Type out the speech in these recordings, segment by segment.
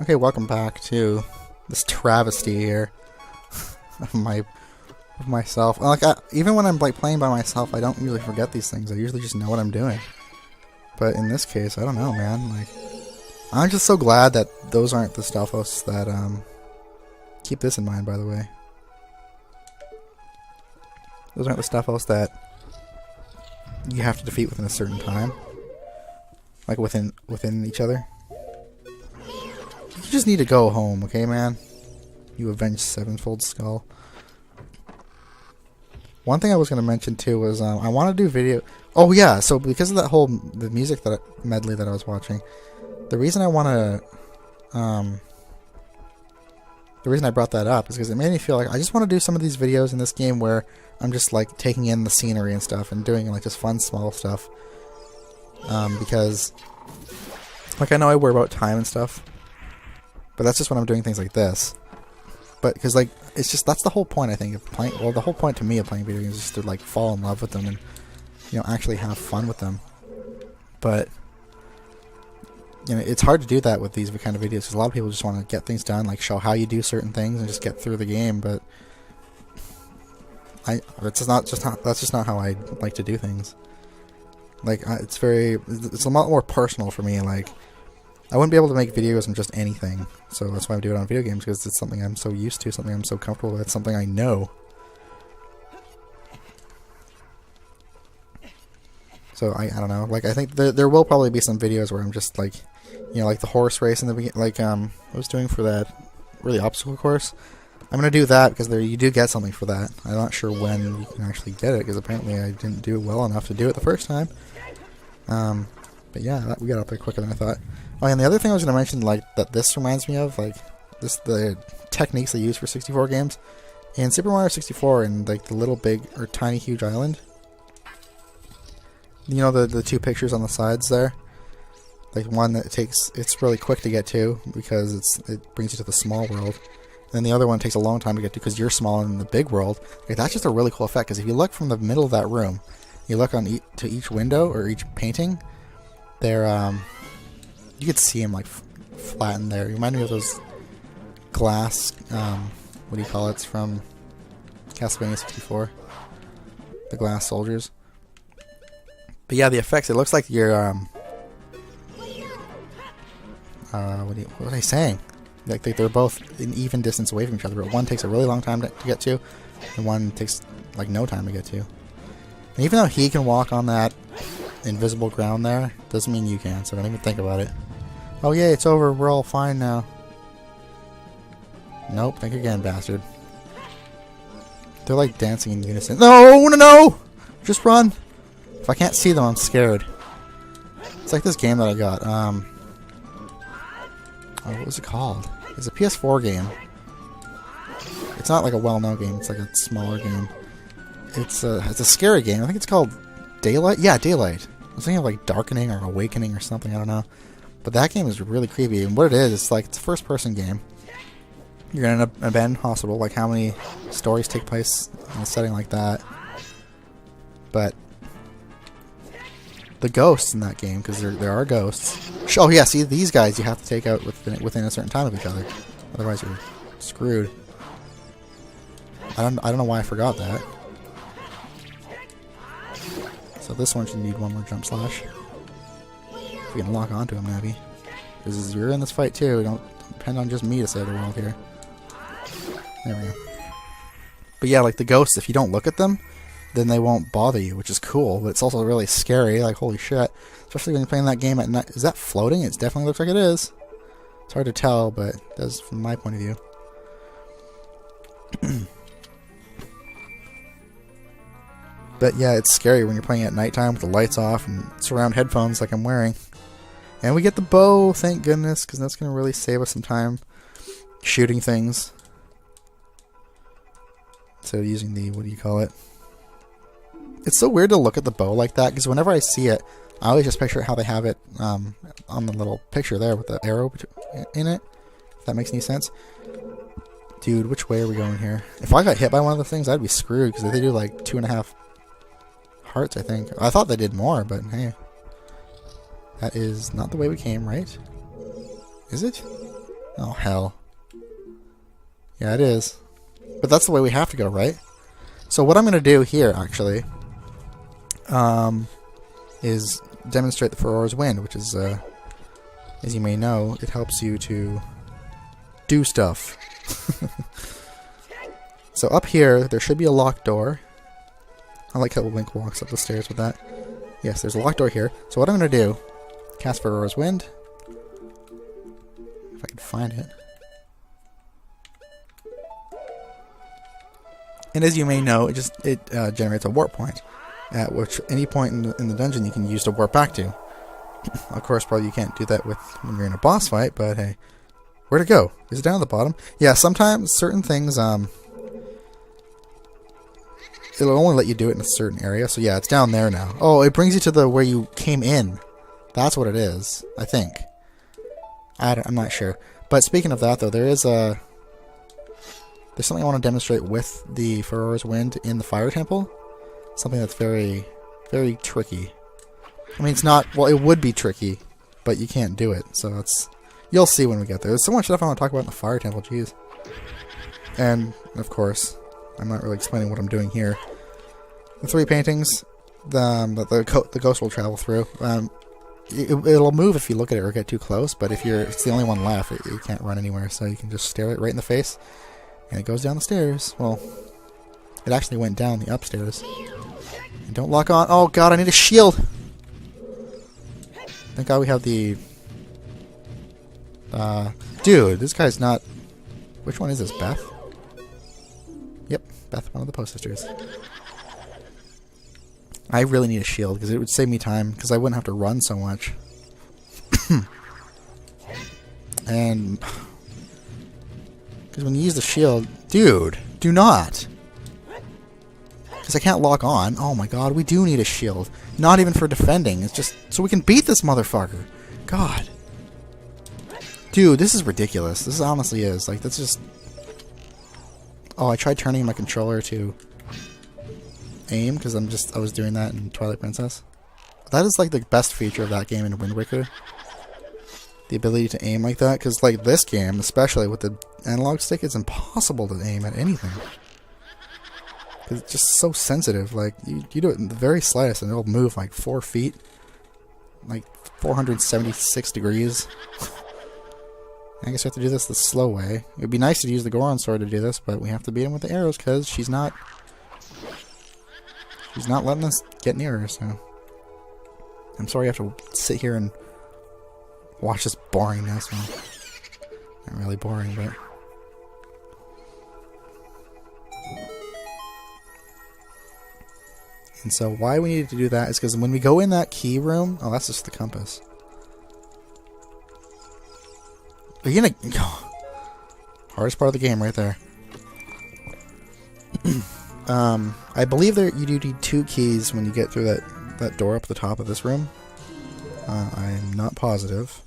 Okay, welcome back to this travesty here of myself. Like, even when I'm like playing by myself, I don't usually forget these things. I usually just know what I'm doing. But in this case, I don't know, man. Like, I'm just so glad that those aren't the Stalfos that keep this in mind, by the way. Those aren't the Stalfos that you have to defeat within a certain time, like within each other. You just need to go home, okay, man? You avenged Sevenfold Skull. One thing I was going to mention too was I want to do video. Oh yeah, so because of that whole the music medley that I was watching, the reason I want to the reason I brought that up is because it made me feel like I just want to do some of these videos in this game where I'm just like taking in the scenery and stuff and doing like just fun small stuff. Because like I know I worry about time and stuff, but that's just when I'm doing things like this. But because like it's just that's the whole point I think of playing. Well, the whole point to me of playing video games is just to like fall in love with them and actually have fun with them. But it's hard to do that with these kind of videos because a lot of people just want to get things done, like show how you do certain things and just get through the game. But that's just not how I like to do things. Like it's a lot more personal for me. Like I wouldn't be able to make videos on just anything, so that's why I do it on video games, because it's something I'm so used to, something I'm so comfortable with, something I know. So I don't know. Like I think there will probably be some videos where I'm just like, like the horse race in the beginning, like I was doing for that really obstacle course. I'm gonna do that because you do get something for that. I'm not sure when you can actually get it because apparently I didn't do it well enough to do it the first time. But yeah, we got up there quicker than I thought. Oh, and the other thing I was gonna mention, like that this reminds me of, like the techniques they use for 64 games in Super Mario 64 and like the little big or tiny huge island. The two pictures on the sides there. Like one that it's really quick to get to because it brings you to the small world. And then the other one takes a long time to get to because you're small in the big world. Like, that's just a really cool effect because if you look from the middle of that room, you look to each window or each painting, there you could see them like flattened there. You remind me of those glass, what do you call it? It's from Castlevania 64. The glass soldiers. But yeah, the effects, it looks like you're what was I saying? Like they're both an even distance away from each other, but one takes a really long time to get to, and one takes like no time to get to. And even though he can walk on that invisible ground there, doesn't mean you can, so don't even think about it. Oh yeah, it's over, we're all fine now. Nope, think again, bastard. They're like dancing in unison. No, no, no! Just run! If I can't see them, I'm scared. It's like this game that I got, oh, what was it called? It's a PS4 game. It's not like a well-known game. It's like a smaller game. It's a scary game. I think it's called Daylight. Yeah, Daylight. I was thinking of like Darkening or Awakening or something. I don't know. But that game is really creepy. And what it is, it's like it's a first-person game. You're in an abandoned hospital. Like how many stories take place in a setting like that? But the ghosts in that game, because there are ghosts. Oh yeah, see these guys you have to take out within a certain time of each other, otherwise you're screwed. I don't know why I forgot that. So this one should need one more jump slash. If we can lock onto him, maybe. Because you're in this fight too. Don't depend on just me to save the world here. There we go. But yeah, like the ghosts, if you don't look at them, then they won't bother you, which is cool, but it's also really scary, like holy shit. Especially when you're playing that game at night. Is that floating? It definitely looks like it is. It's hard to tell, but it does from my point of view. But yeah, it's scary when you're playing at nighttime with the lights off and surround headphones like I'm wearing. And we get the bow, thank goodness, because that's going to really save us some time shooting things. So using the, what do you call it? It's so weird to look at the bow like that, because whenever I see it, I always just picture how they have it on the little picture there with the arrow in it. If that makes any sense. Dude, which way are we going here? If I got hit by one of the things, I'd be screwed, because they do like 2.5 hearts, I think. I thought they did more, but hey. That is not the way we came, right? Is it? Oh, hell. Yeah, it is. But that's the way we have to go, right? So what I'm going to do here, actually, is demonstrate the Farore's Wind, which is, as you may know, it helps you to do stuff. So up here, there should be a locked door. I like how Link walks up the stairs with that. Yes, there's a locked door here. So what I'm going to do, cast Farore's Wind. If I can find it. And as you may know, it generates a warp point, at which any point in the dungeon you can use to warp back to. Of course, probably you can't do that when you're in a boss fight, but hey. Where'd it go? Is it down at the bottom? Yeah, sometimes certain things, it'll only let you do it in a certain area, so yeah, it's down there now. Oh, it brings you to where you came in. That's what it is, I think. I'm not sure. But speaking of that, though, there's something I want to demonstrate with the Farore's Wind in the Fire Temple. Something that's very, very tricky. I mean, it's not... Well, it would be tricky, but you can't do it, so it's... You'll see when we get there. There's so much stuff I want to talk about in the Fire Temple, jeez. And, of course, I'm not really explaining what I'm doing here. The 3 paintings that the ghost will travel through. It'll move if you look at it or get too close, but if it's the only one left, you can't run anywhere, so you can just stare it right in the face. And it goes down the stairs. Well, it actually went down the upstairs. And don't lock on. Oh god, I need a shield! Thank god we have the... dude, this guy's not... Which one is this, Beth? Yep, Beth, one of the Poe Sisters. I really need a shield, because it would save me time, because I wouldn't have to run so much. And... Because when you use the shield... Dude, do not! Because I can't lock on. Oh my god, we do need a shield. Not even for defending, it's just so we can beat this motherfucker. God. Dude, this is ridiculous. This honestly is. Like, that's just... Oh, I tried turning my controller to aim, because I was doing that in Twilight Princess. That is, like, the best feature of that game in Wind Waker. The ability to aim like that, because, like, this game, especially with the analog stick, it's impossible to aim at anything. Because it's just so sensitive. Like, you do it in the very slightest, and it'll move, like, 4 feet. Like, 476 degrees. I guess we have to do this the slow way. It would be nice to use the Goron sword to do this, but we have to beat him with the arrows because she's not letting us get near her, so... I'm sorry I have to sit here and watch this boringness. Well, not really boring, but... And so why we needed to do that is because when we go in that key room... Oh, that's just the compass. Are you gonna... Hardest part of the game right there. I believe you do need 2 keys when you get through that door up at the top of this room. I'm not positive.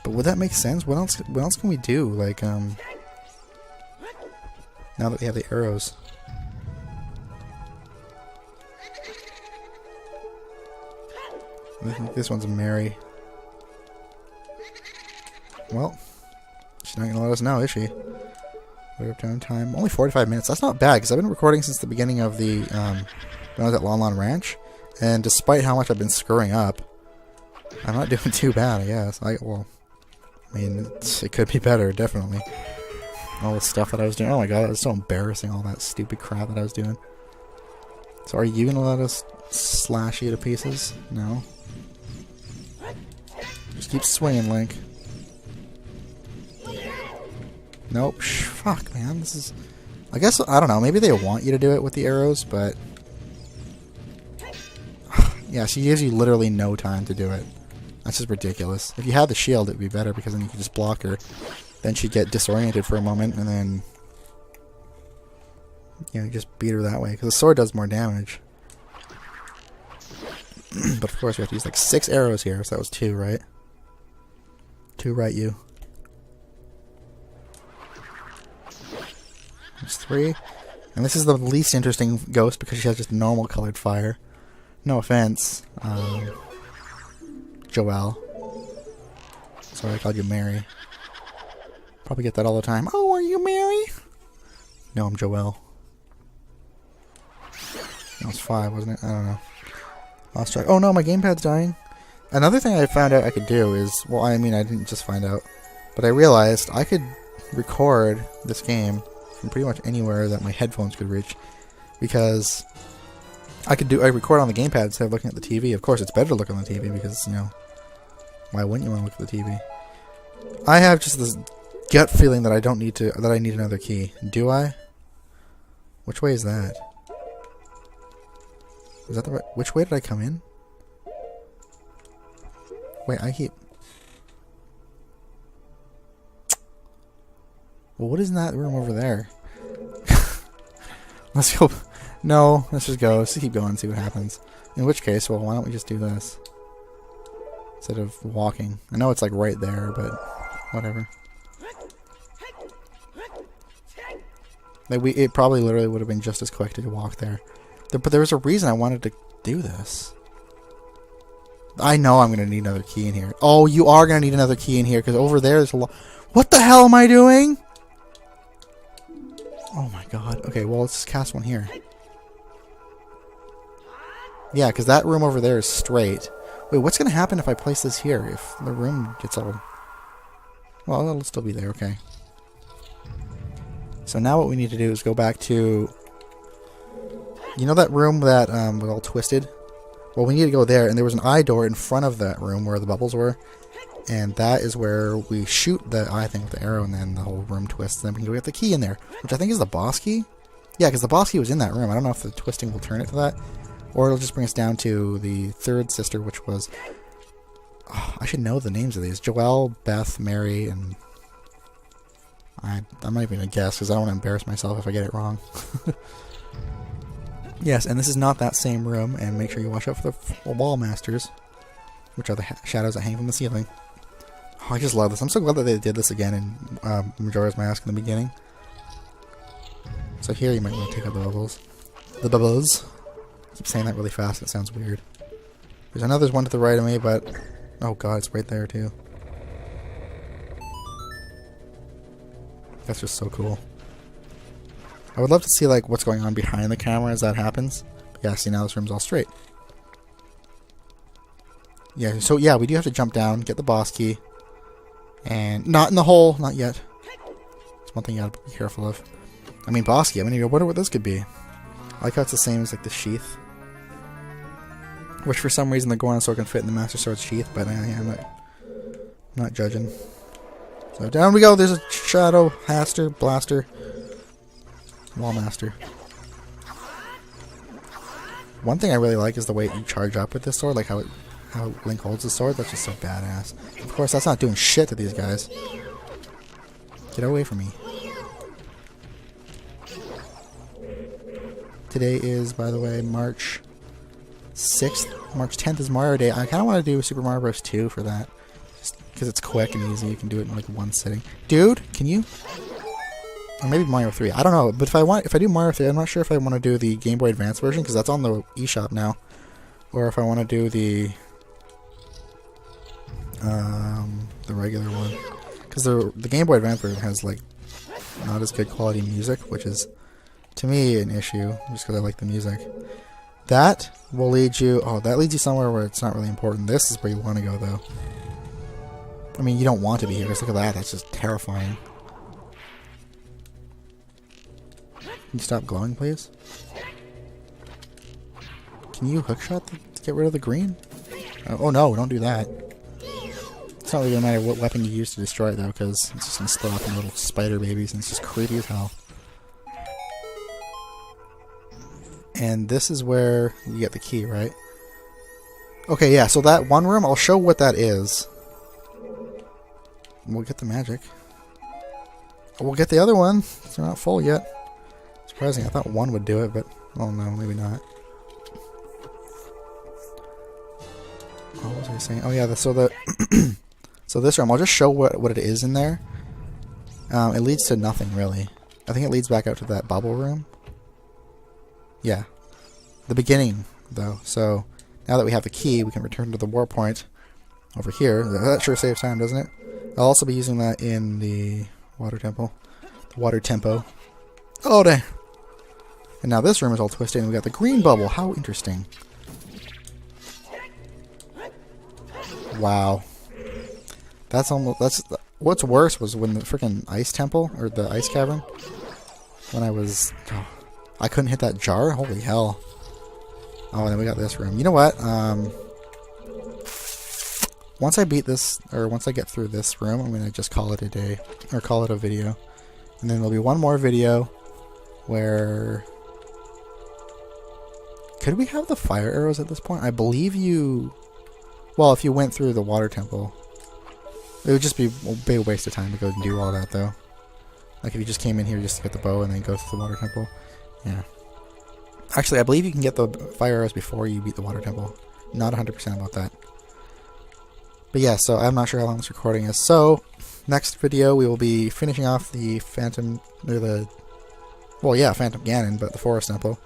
But would that make sense? What else can we do? Like, now that we have the arrows. I think this one's a Mary. Well, she's not going to let us know, is she? Wait up time. Only 45 minutes. That's not bad, because I've been recording since the beginning of the, when I was at Lon Lon Ranch. And despite how much I've been screwing up, I'm not doing too bad, I guess. I mean, it could be better, definitely. All the stuff that I was doing. Oh my god, it was so embarrassing, all that stupid crap that I was doing. So are you going to let us slash you to pieces? No. Just keep swinging, Link. Nope. Fuck, man. This is... I guess, I don't know. Maybe they want you to do it with the arrows, but... Yeah, she gives you literally no time to do it. That's just ridiculous. If you had the shield, it would be better, because then you could just block her. Then she'd get disoriented for a moment, and then... You know, just beat her that way, because the sword does more damage. But of course, we have to use like 6 arrows here, so that was 2, right? 2, right, you? There's 3. And this is the least interesting ghost because she has just normal colored fire. No offense, Joelle. Sorry I called you Mary. Probably get that all the time. Oh, are you Mary? No, I'm Joelle. That was 5, wasn't it? I don't know. Lost track. Oh no, my gamepad's dying. Another thing I found out I could do is, well, I mean, I didn't just find out, but I realized I could record this game from pretty much anywhere that my headphones could reach, because I record on the gamepad instead of looking at the TV. Of course, it's better to look on the TV because, you know, why wouldn't you want to look at the TV? I have just this gut feeling that I need another key. Do I? Which way is that? Is that the right? Which way did I come in? Wait, well, what is in that room over there? Let's go. No, let's just go. Let's keep going and see what happens. In which case, well, why don't we just do this instead of walking? I know it's like right there, but whatever. Like it probably literally would have been just as quick to walk there. But there was a reason I wanted to do this. I know I'm going to need another key in here. Oh, you are going to need another key in here, because over there there's a lot. What the hell am I doing? Oh my god. Okay, well, let's just cast one here. Yeah, because that room over there is straight. Wait, what's going to happen if I place this here? If the room gets all... Well, it'll still be there, okay. So now what we need to do is go back to... You know that room that was all twisted? Well, we need to go there, and there was an eye door in front of that room where the bubbles were. And that is where we shoot the eye thing with the arrow, and then the whole room twists. And then we can go get the key in there, which I think is the boss key. Yeah, because the boss key was in that room. I don't know if the twisting will turn it to that, or it'll just bring us down to the third sister, which was... Oh, I should know the names of these. Joelle, Beth, Mary, and... I'm not even going to guess, because I don't want to embarrass myself if I get it wrong. Yes, and this is not that same room, and make sure you watch out for the wall masters, which are the shadows that hang from the ceiling. Oh, I just love this. I'm so glad that they did this again in Majora's Mask in the beginning. So here you might want to take out the bubbles. The bubbles. I keep saying that really fast, it sounds weird. There's one to the right of me, but... Oh god, it's right there too. That's just so cool. I would love to see like what's going on behind the camera as that happens. But yeah, see, now this room's all straight. Yeah, so yeah, we do have to jump down, get the boss key. And not in the hole, not yet. It's one thing you gotta be careful of. I mean, boss key, I mean, I wonder what this could be. I like how it's the same as like the sheath. Which for some reason the Goron sword can fit in the Master Sword's sheath, but yeah, I'm not judging. So down we go, there's a shadow, blaster. Wallmaster. One thing I really like is the way you charge up with this sword, like how Link holds the sword. That's just so badass. Of course, that's not doing shit to these guys. Get away from me. Today is, by the way, March 6th. March 10th is Mario Day. I kind of want to do Super Mario Bros. 2 for that. Just because it's quick and easy. You can do it in like one sitting. Dude, can you... Or maybe Mario 3. I don't know. But if I do Mario 3, I'm not sure if I want to do the Game Boy Advance version, because that's on the eShop now. Or if I want to do the regular one. Because the Game Boy Advance version has like not as good quality music, which is to me an issue, just because I like the music. That will lead you... Oh, that leads you somewhere where it's not really important. This is where you want to go, though. I mean, you don't want to be here. Just look at that. That's just terrifying. Can you stop glowing, please? Can you hookshot to get rid of the green? Oh no, don't do that. It's not really going to matter what weapon you use to destroy it, though, because it's just going to split off into little spider babies, and it's just creepy as hell. And this is where you get the key, right? Okay, yeah, so that one room, I'll show what that is. We'll get the magic. We'll get the other one. It's not full yet. Surprising, I thought one would do it, but... Oh no, maybe not. What was I saying? Oh yeah, so this room, I'll just show what it is in there. It leads to nothing, really. I think it leads back out to that bubble room. Yeah. The beginning, though. So, now that we have the key, we can return to the war point over here. That sure saves time, doesn't it? I'll also be using that in the water temple. The water tempo. Oh, dang. And now this room is all twisted, and we got the green bubble. How interesting. Wow. That's almost... What's worse was when the freaking ice temple, or the ice cavern, when I was... Oh, I couldn't hit that jar? Holy hell. Oh, and then we got this room. You know what? Once I beat this, or once I get through this room, I'm going to just call it a day, or call it a video. And then there'll be one more video where... Could we have the fire arrows at this point? I believe you... Well, if you went through the water temple, it would just be a big waste of time to go and do all that, though. Like if you just came in here just to get the bow and then go through the water temple. Yeah. Actually, I believe you can get the fire arrows before you beat the water temple. Not 100% about that. But yeah, so I'm not sure how long this recording is. So, next video we will be finishing off the Phantom... Or the... Well, yeah, Phantom Ganon, but the Forest Temple.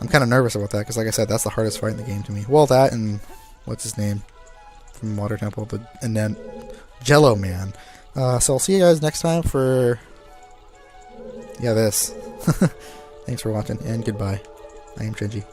I'm kind of nervous about that, because like I said, that's the hardest fight in the game to me. Well, that and... What's his name? From Water Temple. And then... Jello Man. So I'll see you guys next time for... Yeah, this. Thanks for watching, and goodbye. I am Chingy.